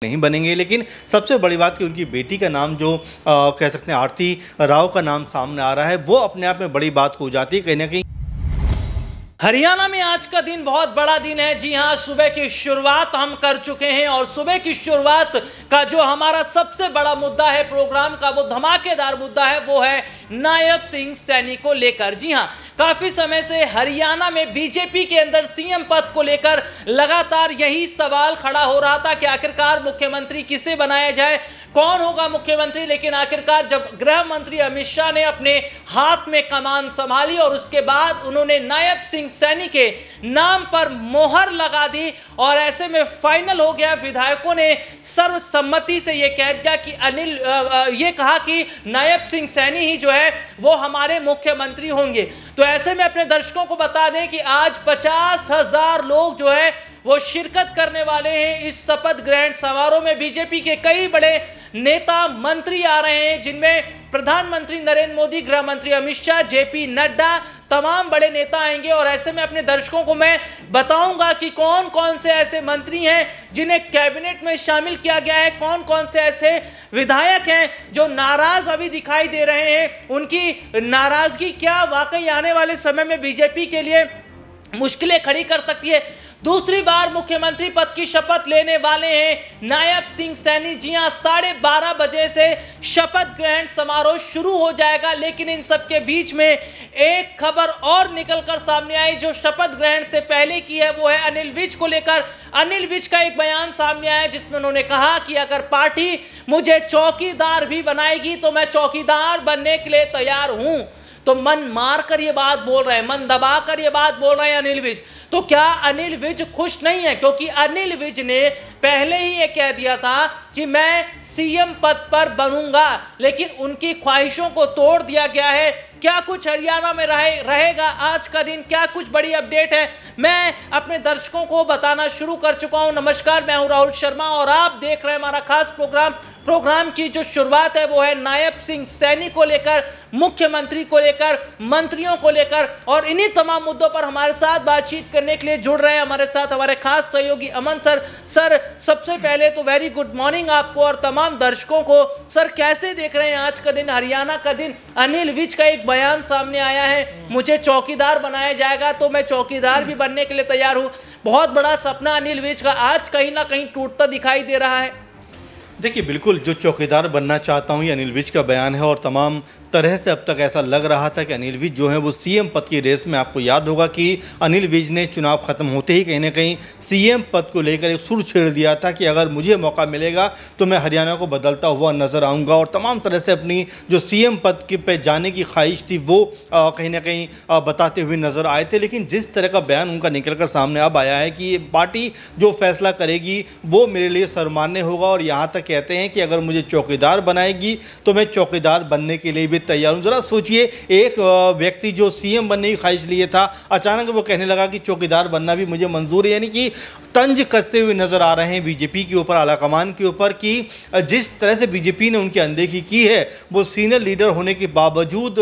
नहीं बनेंगे। लेकिन सबसे बड़ी बात कि उनकी बेटी का नाम जो कह सकते हैं आरती राव का नाम सामने आ रहा है, वो अपने आप में बड़ी बात हो जाती है कहीं ना कहीं। हरियाणा में आज का दिन बहुत बड़ा दिन है। जी हां, सुबह की शुरुआत हम कर चुके हैं और सुबह की शुरुआत का जो हमारा सबसे बड़ा मुद्दा है प्रोग्राम का, वो धमाकेदार मुद्दा है, वो है नायब सिंह सैनी को लेकर। जी हां, काफी समय से हरियाणा में बीजेपी के अंदर सीएम पद को लेकर लगातार यही सवाल खड़ा हो रहा था कि आखिरकार मुख्यमंत्री किसे बनाया जाए, कौन होगा मुख्यमंत्री। लेकिन आखिरकार जब गृह मंत्री अमित शाह ने अपने हाथ में कमान संभाली और उसके बाद उन्होंने नायब सिंह सैनी के नाम पर मोहर लगा दी और ऐसे में फाइनल हो गया। विधायकों ने सर्वसम्मति से यह कह दिया कि ये कहा कि नायब सिंह सैनी ही जो है वो हमारे मुख्यमंत्री होंगे। तो ऐसे में अपने दर्शकों को बता दें कि आज 50,000 लोग जो है वो शिरकत करने वाले हैं इस शपथ ग्रहण समारोह में। बीजेपी के कई बड़े नेता मंत्री आ रहे हैं, जिनमें प्रधानमंत्री नरेंद्र मोदी, गृह मंत्री अमित शाह, जेपी नड्डा, तमाम बड़े नेता आएंगे। और ऐसे में अपने दर्शकों को मैं बताऊंगा कि कौन कौन से ऐसे मंत्री हैं जिन्हें कैबिनेट में शामिल किया गया है, कौन कौन से ऐसे विधायक हैं जो नाराज अभी दिखाई दे रहे हैं, उनकी नाराजगी क्या वाकई आने वाले समय में बीजेपी के लिए मुश्किलें खड़ी कर सकती है। दूसरी बार मुख्यमंत्री पद की शपथ लेने वाले हैं नायब सिंह सैनी। जी हां, 12:30 बजे से शपथ ग्रहण समारोह शुरू हो जाएगा। लेकिन इन सब के बीच में एक खबर और निकलकर सामने आई जो शपथ ग्रहण से पहले की है, वो है अनिल विज को लेकर। अनिल विज का एक बयान सामने आया जिसमें उन्होंने कहा कि अगर पार्टी मुझे चौकीदार भी बनाएगी तो मैं चौकीदार बनने के लिए तैयार हूं। तो मन मार कर ये बात बोल रहे हैं, मन दबा कर ये बात बोल रहे हैं अनिल विज। तो क्या अनिल विज खुश नहीं है? क्योंकि अनिल विज ने पहले ही ये कह दिया था कि मैं सीएम पद पर बनूंगा, लेकिन उनकी ख्वाहिशों को तोड़ दिया गया है। क्या कुछ हरियाणा में रहेगा आज का दिन, क्या कुछ बड़ी अपडेट है, मैं अपने दर्शकों को बताना शुरू कर चुका हूं। नमस्कार, मैं हूं राहुल शर्मा और आप देख रहे हैं हमारा खास प्रोग्राम की जो शुरुआत है वो है नायब सिंह सैनी को लेकर, मुख्यमंत्री को लेकर, मंत्रियों को लेकर। और इन्हीं तमाम मुद्दों पर हमारे साथ बातचीत करने के लिए जुड़ रहे हैं हमारे साथ हमारे खास सहयोगी अमन सर, सबसे पहले तो वेरी गुड मॉर्निंग आपको और तमाम दर्शकों को। सर, कैसे देख रहे हैं आज का दिन, हरियाणा का दिन? अनिल विज का एक बयान सामने आया है, मुझे चौकीदार बनाया जाएगा तो मैं चौकीदार भी बनने के लिए तैयार हूं। बहुत बड़ा सपना अनिल विज का आज कहीं ना कहीं टूटता दिखाई दे रहा है। देखिए, बिल्कुल जो चौकीदार बनना चाहता हूं ये अनिल विज का बयान है और तमाम तरह से अब तक ऐसा लग रहा था कि अनिल विज जो है वो सीएम पद की रेस में। आपको याद होगा कि अनिल विज ने चुनाव खत्म होते ही कहीं ना कहीं सीएम पद को लेकर एक सुर छेड़ दिया था कि अगर मुझे मौका मिलेगा तो मैं हरियाणा को बदलता हुआ नजर आऊँगा। और तमाम तरह से अपनी जो सीएम पद के पे जाने की ख्वाहिश थी वो कहीं ना कहीं बताते हुए नजर आए थे। लेकिन जिस तरह का बयान उनका निकल कर सामने अब आया है कि पार्टी जो फैसला करेगी वो मेरे लिए सर्वमान्य होगा और यहाँ तक कहते हैं कि अगर मुझे चौकीदार बनाएगी तो मैं चौकीदार बनने के लिए भी तैयार हूं। जरा सोचिए, एक व्यक्ति जो सीएम बनने की ख्वाहिश लिए था, अचानक वो कहने लगा कि चौकीदार बनना भी मुझे मंजूर है। यानी कि तंज कसते हुए नजर आ रहे हैं बीजेपी के ऊपर, आलाकमान के ऊपर, कि जिस तरह से बीजेपी ने उनकी अनदेखी की है, वो सीनियर लीडर होने के बावजूद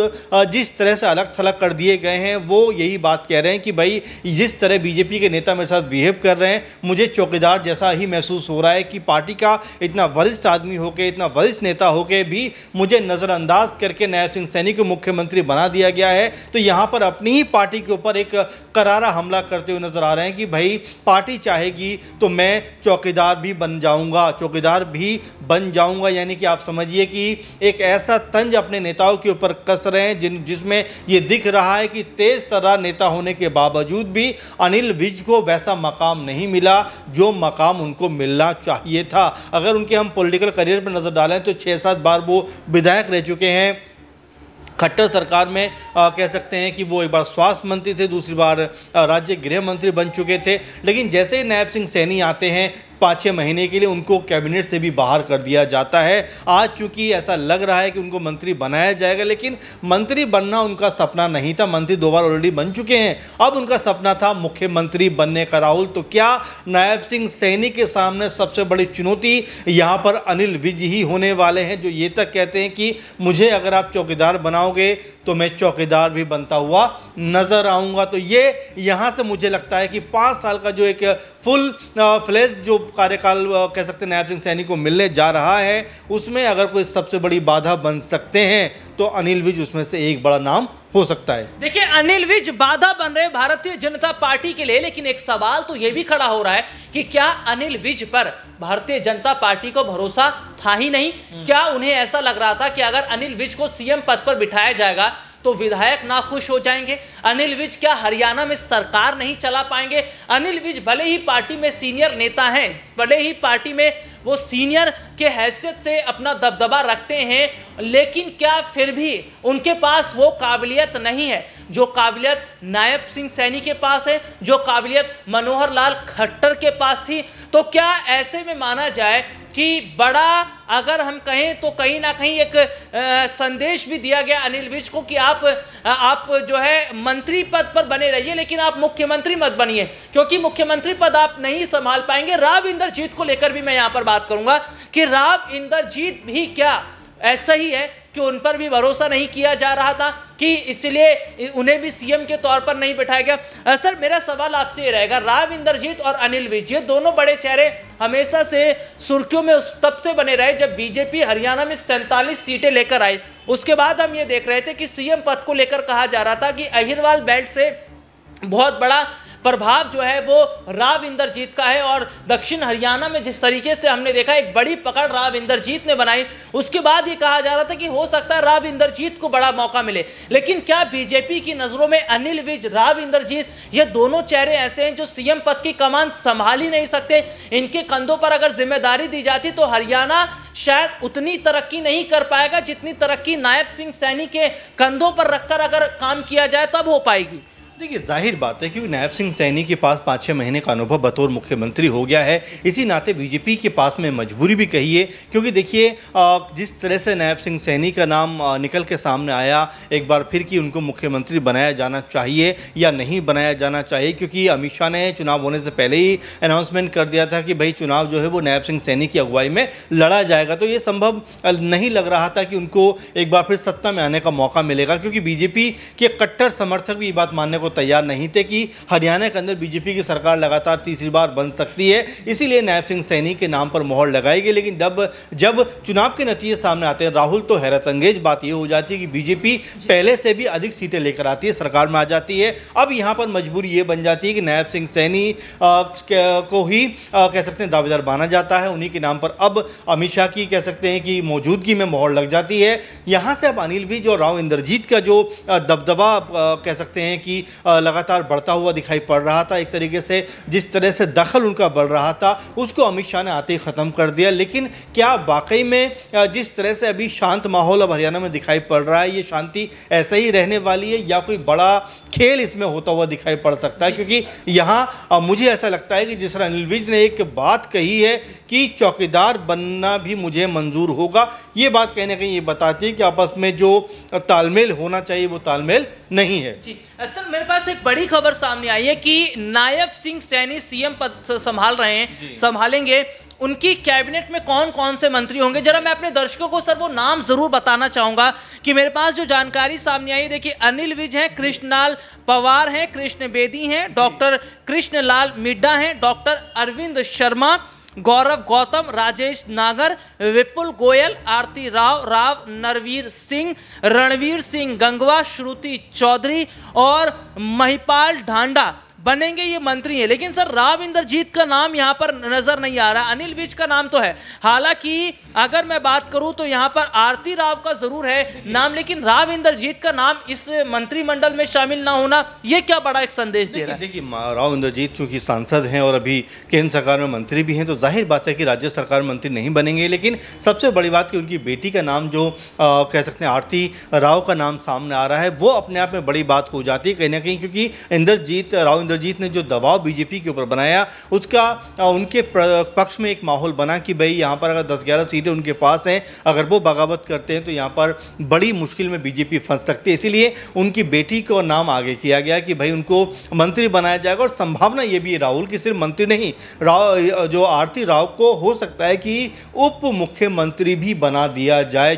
जिस तरह से अलग थलग कर दिए गए हैं, वो यही बात कह रहे हैं कि भाई जिस तरह बीजेपी के नेता मेरे साथ बिहेव कर रहे हैं, मुझे चौकीदार जैसा ही महसूस हो रहा है कि पार्टी का इतना वरिष्ठ आदमी होके, इतना वरिष्ठ नेता होके भी मुझे नज़रअंदाज करके नायब सिंह सैनी को मुख्यमंत्री बना दिया गया है। तो यहाँ पर अपनी ही पार्टी के ऊपर एक करारा हमला करते हुए नजर आ रहे हैं कि भाई पार्टी चाहेगी तो मैं चौकीदार भी बन जाऊंगा, चौकीदार भी बन जाऊंगा। यानी कि आप समझिए कि एक ऐसा तंज अपने नेताओं के ऊपर कस रहे हैं जिसमें ये दिख रहा है कि तेज तर्रार नेता होने के बावजूद भी अनिल विज को वैसा मकाम नहीं मिला जो मकाम उनको मिलना चाहिए था। अगर उनके हम पॉलिटिकल करियर पर नजर डालें तो 6-7 बार वो विधायक रह चुके हैं। खट्टर सरकार में कह सकते हैं कि वो एक बार स्वास्थ्य मंत्री थे, दूसरी बार राज्य गृह मंत्री बन चुके थे। लेकिन जैसे ही नायब सिंह सैनी आते हैं 5-6 महीने के लिए उनको कैबिनेट से भी बाहर कर दिया जाता है। आज चूंकि ऐसा लग रहा है कि उनको मंत्री बनाया जाएगा, लेकिन मंत्री बनना उनका सपना नहीं था। मंत्री 2 बार ऑलरेडी बन चुके हैं, अब उनका सपना था मुख्यमंत्री बनने का। राहुल, तो क्या नायब सिंह सैनी के सामने सबसे बड़ी चुनौती यहाँ पर अनिल विज ही होने वाले हैं, जो ये तक कहते हैं कि मुझे अगर आप चौकीदार बनाओगे तो मैं चौकीदार भी बनता हुआ नजर आऊंगा। तो ये यहाँ से मुझे लगता है कि 5 साल का जो एक फुल फ्लेज जो कार्यकाल कह सकते हैं नायब सिंह सैनी को मिलने जा रहा है, उसमें अगर कोई सबसे बड़ी बाधा बन सकते हैं तो अनिल विज उसमें से एक बड़ा नाम हो सकता है। देखिए, अनिल विज बाधा बन रहे भारतीय जनता पार्टी के लिए, लेकिन एक सवाल तो यह भी खड़ा हो रहा है कि क्या अनिल विज पर भारतीय जनता पार्टी को भरोसा था ही नहीं? क्या उन्हें ऐसा लग रहा था कि अगर अनिल विज को सीएम पद पर बिठाया जाएगा तो विधायक नाखुश हो जाएंगे? अनिल विज क्या हरियाणा में सरकार नहीं चला पाएंगे? अनिल विज भले ही पार्टी में सीनियर नेता हैं, भले ही पार्टी में वो सीनियर के हैसियत से अपना दबदबा रखते हैं, लेकिन क्या फिर भी उनके पास वो काबिलियत नहीं है जो काबिलियत नायब सिंह सैनी के पास है, जो काबिलियत मनोहर लाल खट्टर के पास थी? तो क्या ऐसे में माना जाए कि बड़ा, अगर हम कहें तो कहीं ना कहीं एक संदेश भी दिया गया अनिल विज को कि आप जो है मंत्री पद पर बने रहिए, लेकिन आप मुख्यमंत्री मत बनिए, क्योंकि मुख्यमंत्री पद आप नहीं संभाल पाएंगे। राव इंद्रजीत को लेकर भी मैं यहां पर बात करूंगा कि राव इंद्रजीत भी क्या ऐसा ही है कि उन पर भी भरोसा नहीं किया जा रहा था कि इसलिए उन्हें भी सीएम के तौर पर नहीं बिठाया गया? सर, मेरा सवाल आपसे ये रहेगा, राव इंद्रजीत और अनिल विज, ये दोनों बड़े चेहरे हमेशा से सुर्खियों में तब से बने रहे जब बीजेपी हरियाणा में 47 सीटें लेकर आई। उसके बाद हम ये देख रहे थे कि सीएम पद को लेकर कहा जा रहा था कि अहिरवाल बेल्ट से बहुत बड़ा प्रभाव जो है वो राव इंद्रजीत का है, और दक्षिण हरियाणा में जिस तरीके से हमने देखा एक बड़ी पकड़ राव इंद्रजीत ने बनाई, उसके बाद ये कहा जा रहा था कि हो सकता है राव इंद्रजीत को बड़ा मौका मिले। लेकिन क्या बीजेपी की नजरों में अनिल विज, राव इंद्रजीत, ये दोनों चेहरे ऐसे हैं जो सीएम पद की कमान संभाल ही नहीं सकते? इनके कंधों पर अगर जिम्मेदारी दी जाती तो हरियाणा शायद उतनी तरक्की नहीं कर पाएगा जितनी तरक्की नायब सिंह सैनी के कंधों पर रखकर अगर काम किया जाए तब हो पाएगी। देखिए, जाहिर बात है क्योंकि नायब सिंह सैनी के पास 5-6 महीने का अनुभव बतौर मुख्यमंत्री हो गया है, इसी नाते बीजेपी के पास में मजबूरी भी कही है, क्योंकि देखिए जिस तरह से नायब सिंह सैनी का नाम निकल के सामने आया एक बार फिर कि उनको मुख्यमंत्री बनाया जाना चाहिए या नहीं बनाया जाना चाहिए, क्योंकि अमित शाह ने चुनाव होने से पहले ही अनाउंसमेंट कर दिया था कि भाई चुनाव जो है वो नायब सिंह सैनी की अगुवाई में लड़ा जाएगा। तो ये संभव नहीं लग रहा था कि उनको एक बार फिर सत्ता में आने का मौका मिलेगा, क्योंकि बीजेपी के कट्टर समर्थक भी ये बात मानने को तैयार नहीं थे कि हरियाणा के अंदर बीजेपी की सरकार लगातार तीसरी बार बन सकती है, इसीलिए नायब सिंह सैनी के नाम पर मोहर लगाई गई। लेकिन जब चुनाव के नतीजे सामने आते हैं राहुल, तो हैरत अंगेज बात यह हो जाती है कि बीजेपी पहले से भी अधिक सीटें लेकर आती है, सरकार में आ जाती है। अब यहाँ पर मजबूरी ये बन जाती है कि नायब सिंह सैनी को ही कह सकते हैं दावेदार माना जाता है, उन्हीं के नाम पर अब अमित शाह की कह सकते हैं कि मौजूदगी में मोहर लग जाती है। यहाँ से अब अनिल विज और राव इंद्रजीत का जो दबदबा कह सकते हैं कि लगातार बढ़ता हुआ दिखाई पड़ रहा था, एक तरीके से जिस तरह से दखल उनका बढ़ रहा था उसको अमित शाह ने आते ही ख़त्म कर दिया। लेकिन क्या वाकई में जिस तरह से अभी शांत माहौल अब हरियाणा में दिखाई पड़ रहा है, ये शांति ऐसे ही रहने वाली है या कोई बड़ा खेल इसमें होता हुआ दिखाई पड़ सकता है? क्योंकि यहाँ मुझे ऐसा लगता है कि जिस तरह अनिल विज ने एक बात कही है कि चौकीदार बनना भी मुझे मंजूर होगा, ये बात कहीं ना कहीं ये बताती है कि आपस में जो तालमेल होना चाहिए वो तालमेल नहीं है। जी सर, मेरे पास एक बड़ी खबर सामने आई है कि नायब सिंह सैनी सीएम पद संभाल रहे हैं, संभालेंगे। उनकी कैबिनेट में कौन कौन से मंत्री होंगे, जरा मैं अपने दर्शकों को सर वो नाम जरूर बताना चाहूंगा कि मेरे पास जो जानकारी सामने आई है। देखिए, अनिल विज हैं, कृष्णलाल पवार हैं, कृष्ण बेदी हैं, डॉक्टर कृष्णलाल मिड्डा हैं, डॉक्टर अरविंद शर्मा, गौरव गौतम, राजेश नागर, विपुल गोयल, आरती राव, राव नरवीर सिंह, रणवीर सिंह गंगवा, श्रुति चौधरी और महिपाल ढांडा बनेंगे, ये मंत्री हैं। लेकिन सर राव इंद्रजीत का नाम यहाँ पर नजर नहीं आ रहा, अनिल विज का नाम तो है। हालांकि अगर मैं बात करूं तो यहाँ पर आरती राव का जरूर है नाम, लेकिन राव इंद्रजीत का नाम इस मंत्रिमंडल में शामिल ना होना, ये क्या बड़ा एक संदेश दे रहा है? देखिए, राव इंद्रजीत चूंकि सांसद हैं और अभी केंद्र सरकार में मंत्री भी हैं, तो जाहिर बात है कि राज्य सरकार में मंत्री नहीं बनेंगे। लेकिन सबसे बड़ी बात कि उनकी बेटी का नाम जो कह सकते हैं आरती राव का नाम सामने आ रहा है, वो अपने आप में बड़ी बात हो जाती है कहीं ना कहीं, क्योंकि राव इंद्रजीत ने जो दबाव बीजेपी के ऊपर बनाया उसका उनके पक्ष में एक माहौल बना कि भाई यहाँ पर अगर 10-11 सीटें उनके पास हैं, अगर वो बगावत करते हैं तो यहाँ पर बड़ी मुश्किल में बीजेपी फंस सकती है। इसीलिए उनकी बेटी को नाम आगे किया गया कि भाई उनको मंत्री बनाया जाएगा। और संभावना ये भी है राहुल की सिर्फ मंत्री नहीं, जो आरती राव को हो सकता है कि उप मुख्यमंत्री भी बना दिया जाए।